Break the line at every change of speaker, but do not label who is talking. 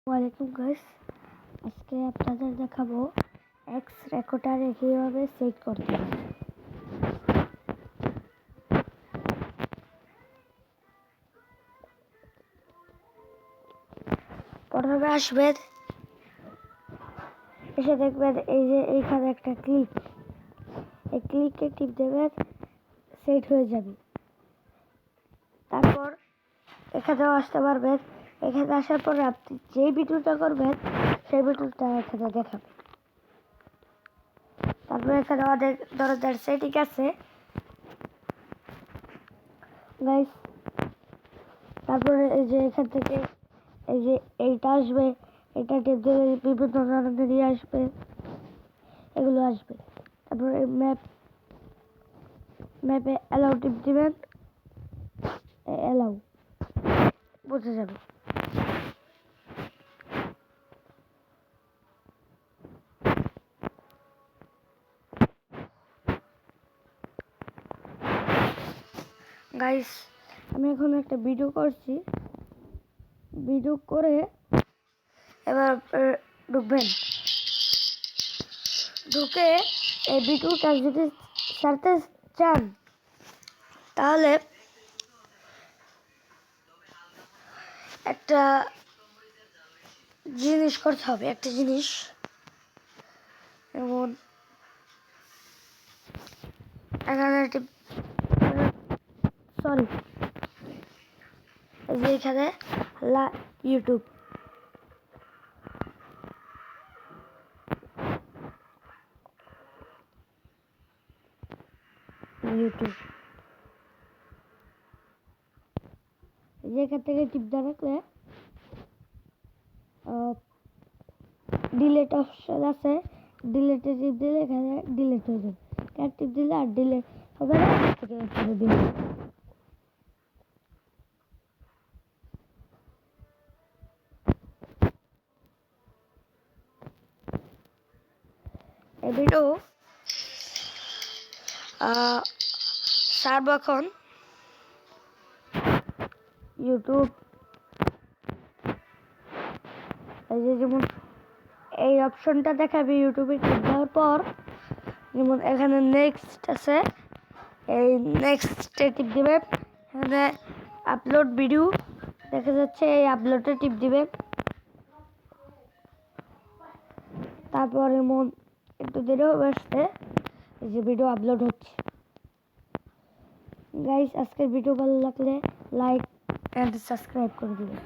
ওয়ালাইকুম গাইস, আজকে আপনাদের দেখাবো এক্স রেকর্ডারে কিভাবে সেট করতে হয়। প্রথমে আসবেন, এসে দেখবেন এই যে এইখানে একটা ক্লিক, এই ক্লিকে টিপ দেবেন, সেট হয়ে যাবে। তারপর এখানেও আসতে পারবেন। এখানে আসার পরে আপনি যে ভিডিওটা করবেন সেই ভিডিওটা এখানে দেখাবে। তারপরে এখানে অনেক ধরনের সেটিং আছে গাইস। তারপরে এই যে এখান থেকে এই যে এইটা আসবে, এটা টিপ দিলে বিভিন্ন ধরনের আসবে, এগুলো আসবে। তারপরে ম্যাপে অ্যালাউ টিপ দিবেন, অ্যালাউ বুঝে যাবে। গাইস, আমি এখন একটা ভিডিও করছি, ভিডিও করে এবার ঢুকবেন। ঢুকে এই ভিডিওটা যদি ছাড়তে চান তাহলে একটা জিনিস করতে হবে, একটা জিনিস যেমন এখানে সরি এই যে এখানে ইউটিউব, যেখান থেকে টিপ দেওয়া রাখলে ডিলেট অপশন আছে, ডিলেটে টিপ দিলে এখানে ডিলেট হয়ে যাবে। এক টিপ দিলে আর ডিলেট হবে না, এই ভিডিও সার্বক্ষণ ইউটিউব, এই যে যেমন এই অপশনটা দেখাবে ইউটিউবে ক্লিক দেওয়ার পর, যেমন এখানে নেক্সট আছে, এই নেক্সটে টিপ দিবেন। এখানে আপলোড ভিডিও দেখা যাচ্ছে, এই আপলোডে টিপ দিবেন। তারপর এমন একটু দেরি হবে আসতে, এই যে ভিডিও আপলোড হচ্ছে। গাইস, আজকের ভিডিও ভালো লাগলে লাইক এন্ড সাবস্ক্রাইব করে দিবেন।